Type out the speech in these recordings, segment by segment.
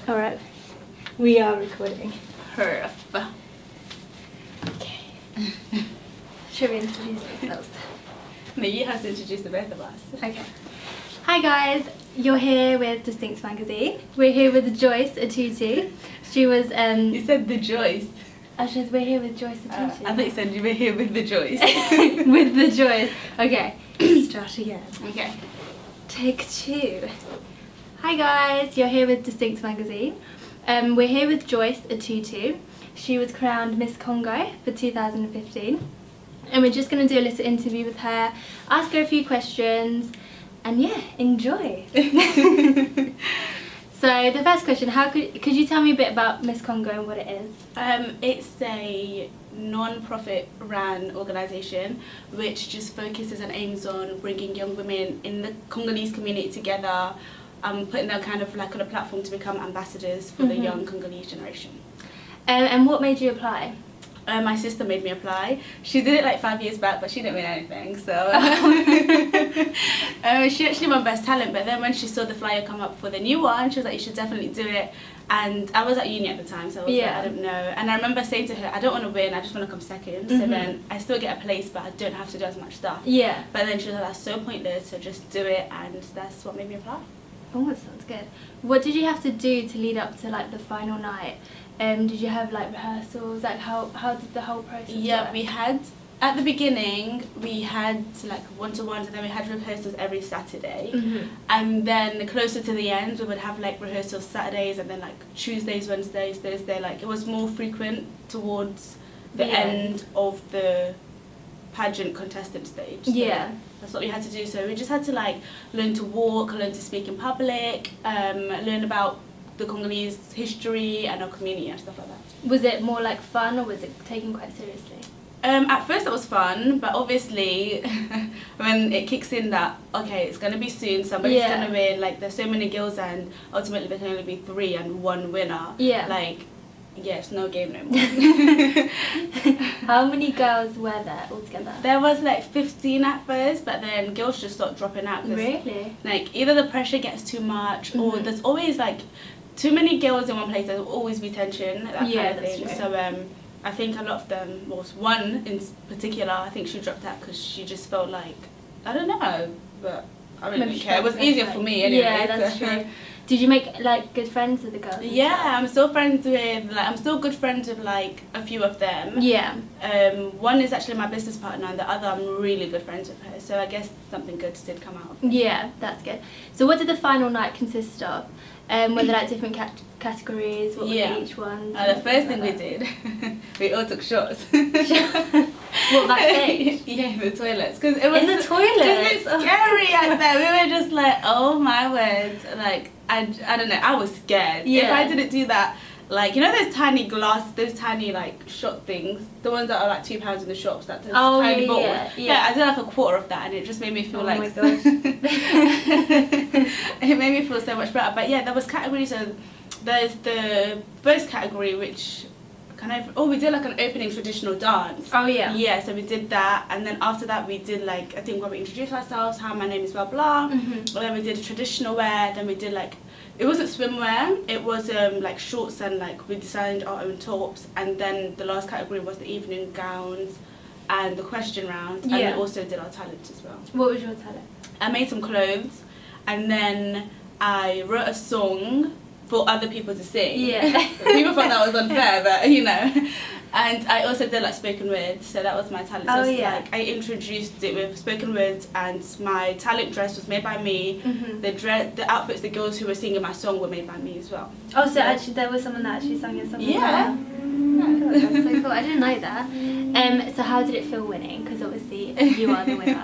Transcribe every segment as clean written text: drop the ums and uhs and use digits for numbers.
Alright, we are recording. Okay. Should we introduce ourselves? No, you have to introduce the both of us. Okay. Hi guys, you're here with Distinct Magazine. We're here with Joice Mc. She was You said the Joice. we're here with Joice Mc. I thought you said you were here with the Joice. With the Joice. Okay, start again. Okay. Take 2. Hi guys, you're here with Distinct Magazine. We're here with Joice Mc. She was crowned Miss Congo for 2015. And we're just going to do a little interview with her, ask her a few questions, and yeah, enjoy. So the first question, could you tell me a bit about Miss Congo and what it is? It's a non-profit ran organisation which just focuses and aims on bringing young women in the Congolese community together, putting them kind of like on a platform to become ambassadors for the young Congolese generation. And what made you apply? My sister made me apply. She did it like 5 years back, but she didn't win anything, so she actually won Best Talent, but then when she saw the flyer come up for the new one, she was like, you should definitely do it. And I was at uni at the time, so I was like, I don't know. And I remember saying to her, I don't want to win, I just want to come second. So then I still get a place, but I don't have to do as much stuff. Yeah. But then she was like, that's so pointless, so just do it, and that's what made me apply. Oh, that sounds good. What did you have to do to lead up to like the final night? Did you have like rehearsals? Like how did the whole process work? We had, at the beginning, we had like one-to-ones, and then we had rehearsals every Saturday. And then closer to the end, we would have like rehearsals Saturdays, and then like Tuesdays, Wednesdays, Thursday. Like it was more frequent towards the end of the pageant contestant stage. So that's what we had to do. So we just had to like learn to walk, learn to speak in public, learn about the Congolese history and our community and stuff like that. Was it more like fun, or was it taken quite seriously? At first it was fun, but obviously when it kicks in that, okay, it's going to be soon, somebody's going to win, like there's so many girls and ultimately there can only be 3 and 1 winner. Like, it's no game no more. How many girls were there altogether? There was like 15 at first, but then girls just start dropping out. Really? Like either the pressure gets too much, or there's always like too many girls in one place. Therell always be tension, that kind of thing. True. So I think a lot of them, one in particular, I think she dropped out because she just felt like, I don't know, but I really didn't care. It was easier for me anyway. Yeah, that's true. Did you make like good friends with the girls? Yeah, I'm still friends with I'm still good friends with like a few of them. Yeah. One is actually my business partner, and the other I'm really good friends with her. So I guess something good did come out of it. Yeah, that's good. So what did the final night consist of? Were there like different categories? What were each one? The first thing we did, we all took shots. What, backstage? Yeah, in the toilets. Cause it was in the toilets? It's scary out there. We were just like, oh my word. Like, I don't know, I was scared. Yeah. If I didn't do that, like, you know those tiny those tiny like shot things, the ones that are like £2 in the shops, that tiny bottles. Yeah, I did like a quarter of that, and it just made me feel like, my gosh. it made me feel so much better. But yeah, there was categories. So there's the first category, which we did like an opening traditional dance. Oh yeah. Yeah, so we did that, and then after that we did like, I think where we introduced ourselves, hi, my name is blah blah. And then we did traditional wear. Then we did like, it wasn't swimwear, it was like shorts, and like we designed our own tops. And then the last category was the evening gowns and the question round. And we also did our talent as well. What was your talent? I made some clothes, and then I wrote a song for other people to sing. Yeah. People thought that was unfair, but you know. And I also did like spoken word, so that was my talent. So like I introduced it with spoken words, and my talent dress was made by me. The outfits the girls who were singing my song were made by me as well. Oh, so actually there was someone that actually sang your song? Yeah. Oh, God, that's so cool. I didn't know that. So how did it feel winning? Because obviously you are the winner.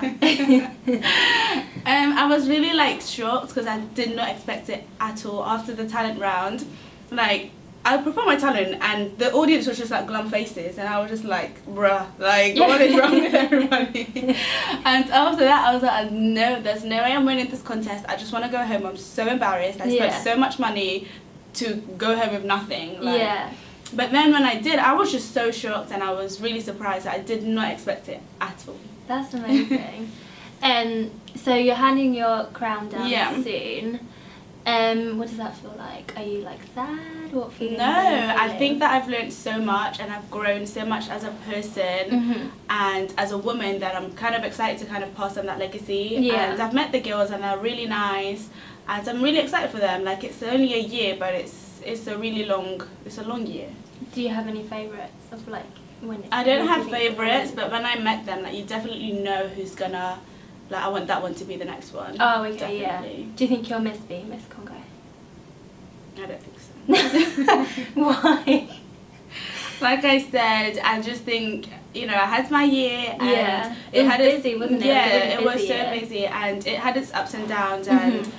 I was really like shocked because I did not expect it at all. After the talent round, like I performed my talent, and the audience was just like glum faces, and I was just like, bruh, like what is wrong with everybody? And after that I was like, no, there's no way I'm winning this contest. I just want to go home. I'm so embarrassed. I spent so much money to go home with nothing. Like, but then when I did, I was just so shocked, and I was really surprised. I did not expect it at all. That's amazing. So you're handing your crown down soon. What does that feel like? Are you like sad? What feelings? No, are you I feeling? think that I've learned so much and I've grown so much as a person and as a woman that I'm kind of excited to kind of pass on that legacy. Yeah. And I've met the girls and they're really nice and I'm really excited for them. Like, it's only a year, but it's a long year. Do you have any favourites of like when? I don't have favourites, but when I met them, like, you definitely know who's gonna, like, I want that one to be the next one. Oh, okay, definitely. yeah. Do you think you'll miss being Miss Congo? I don't think so. Why? Like I said, I just think, you know, I had my year and Yeah. it was had busy, wasn't it? Yeah, It it was was busy, so yeah. busy and it had its ups and downs and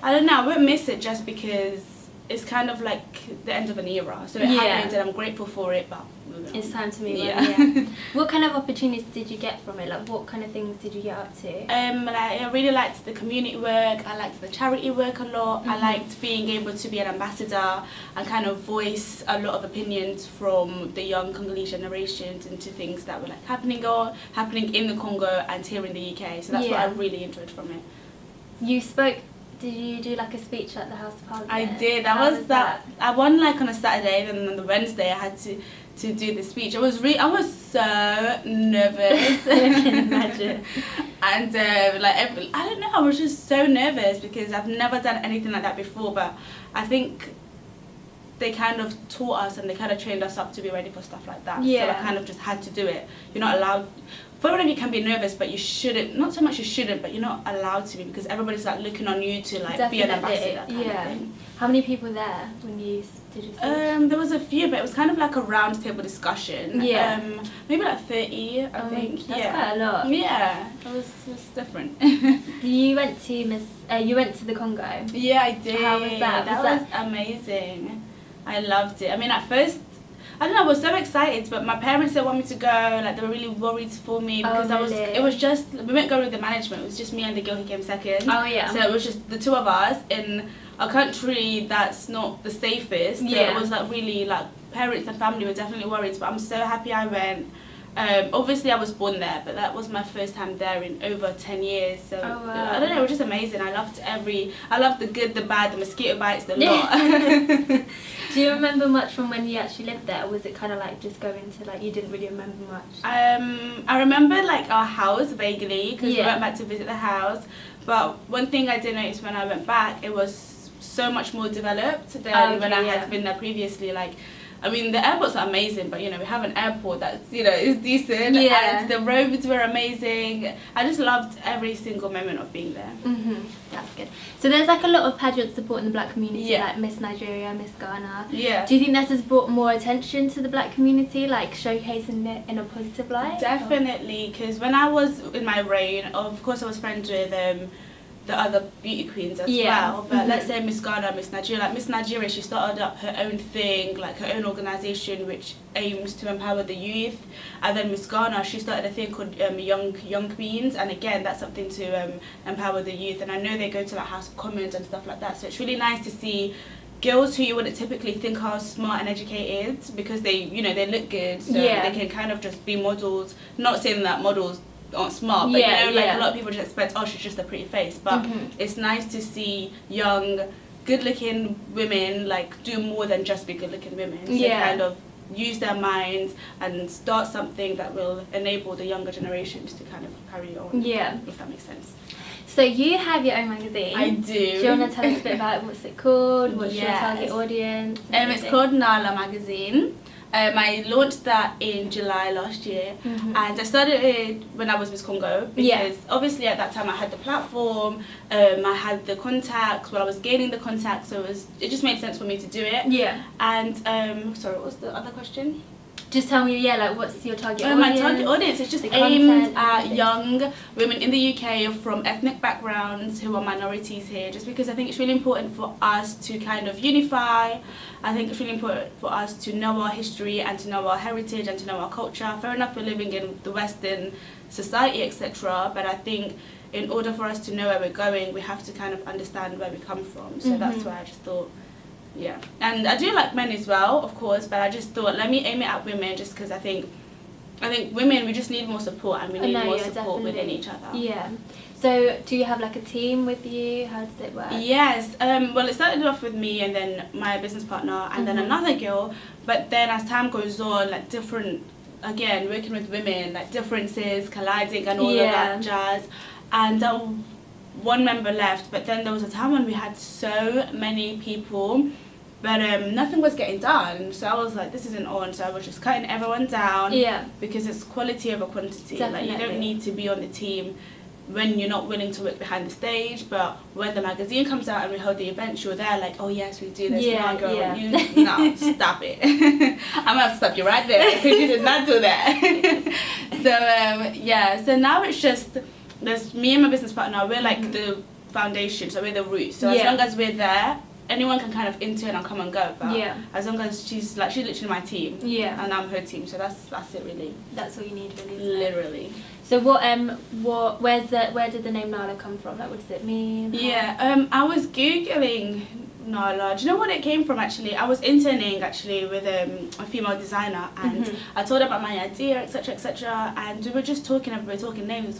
I don't know, I won't miss it just because it's kind of like the end of an era. So it Yeah. happened and I'm grateful for it, but It's time to move Yeah. on. Yeah. What kind of opportunities did you get from it? Like, what kind of things did you get up to? Like, I really liked the community work, I liked the charity work a lot, I liked being able to be an ambassador and kind of voice a lot of opinions from the young Congolese generations into things that were like happening in the Congo and here in the UK. So that's what Yeah. I really enjoyed from it. You spoke. Did you do like a speech at the House of Parliament? I did. How was that. I won like on a Saturday, and then on the Wednesday I had to do the speech. I was so nervous. I can imagine. And I don't know, I was just so nervous because I've never done anything like that before. But I think they kind of taught us and they kind of trained us up to be ready for stuff like that. Yeah. So I kind of just had to do it. You're not allowed. For one of you can be nervous, but you shouldn't. Not so much you shouldn't, but you're not allowed to be because everybody's like looking on you to like be an ambassador. Kind of thing. How many people there when you did your speech? There was a few, but it was kind of like a round table discussion. Yeah. Maybe like 30, I think. That's yeah. quite a lot. Yeah, it was different. You went to you went to the Congo. Yeah, I did. How was that? That was amazing. I loved it. I mean, at first, I don't know, I was so excited, but my parents didn't want me to go. Like, they were really worried for me because really? we weren't going with the management. It was just me and the girl who came second. Oh, yeah. So it was just the two of us in a country that's not the safest. So Yeah. it was like really like parents and family were definitely worried, but I'm so happy I went. Obviously I was born there, but that was my first time there in over 10 years. So Oh, wow. I don't know, it was just amazing. I loved the good, the bad, the mosquito bites, the lot. Do you remember much from when you actually lived there, or was it kind of like just going to like you didn't really remember much? I remember like our house vaguely because we Yeah. went back to visit the house. But one thing I did notice when I went back, it was so much more developed than when I had been there previously. Like, I mean, the airport's not amazing, but you know, we have an airport that's, you know, is decent. Yeah. And the roads were amazing. I just loved every single moment of being there. That's good. So there's like a lot of pageants supporting the black community, Yeah. like Miss Nigeria, Miss Ghana. Yeah. Do you think that has brought more attention to the black community, like showcasing it in a positive light? Definitely, because when I was in my reign, of course I was friends with the other beauty queens as well. But let's say Miss Ghana, Miss Nigeria. Like Miss Nigeria, she started up her own thing, like her own organisation which aims to empower the youth. And then Miss Ghana, she started a thing called Young Queens, and again that's something to empower the youth. And I know they go to like House of Commons and stuff like that. So it's really nice to see girls who you wouldn't typically think are smart and educated because they, you know, they look good, so they can kind of just be models. Not saying that models aren't smart, but you know, like a lot of people just expect, oh, she's just a pretty face, but it's nice to see young, good-looking women like do more than just be good-looking women. So kind of use their minds and start something that will enable the younger generations to kind of carry on. Yeah. If that makes sense. So you have your own magazine. I do. Do you want to tell us a bit about it? What's it called? What's your target audience? It's called Nala Magazine. I launched that in July last year, and I started it when I was Miss Congo because obviously at that time I had the platform, I had the contacts. Well, I was gaining the contacts, so it just made sense for me to do it. Yeah. And sorry, what was the other question? Just tell me, like, what's your target audience? My target audience is just aimed at young women in the UK from ethnic backgrounds who are minorities here, just because I think it's really important for us to kind of unify. I think it's really important for us to know our history and to know our heritage and to know our culture. Fair enough, we're living in the Western society, etc., but I think in order for us to know where we're going, we have to kind of understand where we come from. So that's why I just thought, yeah. And I do like men as well, of course, but I just thought, let me aim it at women just because I think women, we just need more support and we need more support within each other. Yeah. So do you have like a team with you? How does it work? Yes. Well, it started off with me and then my business partner and then another girl. But then as time goes on, like different, again, working with women, like differences, colliding and all of that jazz. And one member left, but then there was a time when we had so many people, but nothing was getting done. So I was like, this isn't on. So I was just cutting everyone down. Yeah. Because it's quality over quantity. Definitely. Like, you don't need to be on the team when you're not willing to work behind the stage, but when the magazine comes out and we hold the events, you're there like, oh yes, we do this. No, stop it. I'm gonna have to stop you right there because you did not do that. So now it's just, there's me and my business partner, we're like the foundation, so we're the roots. So as long as we're there, anyone can kind of intern and come and go, but as long as she's literally my team, and I'm her team, so that's it really. That's all you need really, literally. So where did the name Nala come from? Like, what does it mean? I was Googling Nala. Do you know what it came from actually? I was interning actually with a female designer, and I told her about my idea, etc, and we were just talking talking names.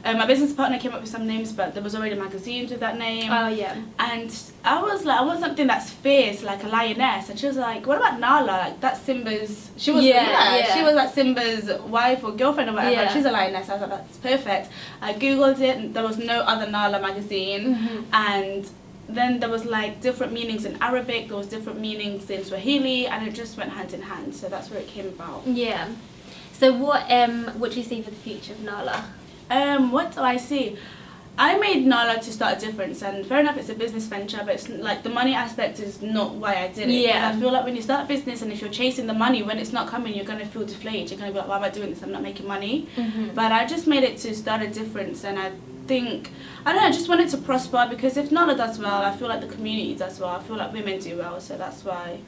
My business partner came up with some names, but there was already magazines with that name. Oh yeah. And I was like, I want something that's fierce, like a lioness. And she was like, what about Nala? Like, that's Simba's. She was she was like Simba's wife or girlfriend or whatever. She's a lioness. I was like, that's perfect. I googled it, and there was no other Nala magazine, and then there was like different meanings in Arabic, there was different meanings in Swahili, and it just went hand in hand. So that's where it came about. Yeah. So what do you see for the future of Nala? What do I see? I made Nala to start a difference, and fair enough, it's a business venture, but it's like the money aspect is not why I did it. Yeah. I feel like when you start a business and if you're chasing the money, when it's not coming, you're gonna feel deflated. You're gonna be like, why am I doing this? I'm not making money. But I just made it to start a difference, and I think, I don't know, I just wanted to prosper, because if Nala does well, I feel like the community does well. I feel like women do well, so that's why.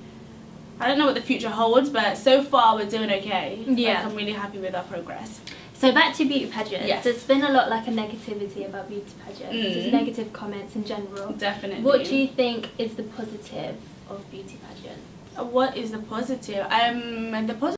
I don't know what the future holds, but so far we're doing okay. Yeah. Like, I'm really happy with our progress. So back to beauty pageants. Yes. There's been a lot like a negativity about beauty pageants. There's negative comments in general. Definitely. What do you think is the positive of beauty pageants? What is the positive? The positive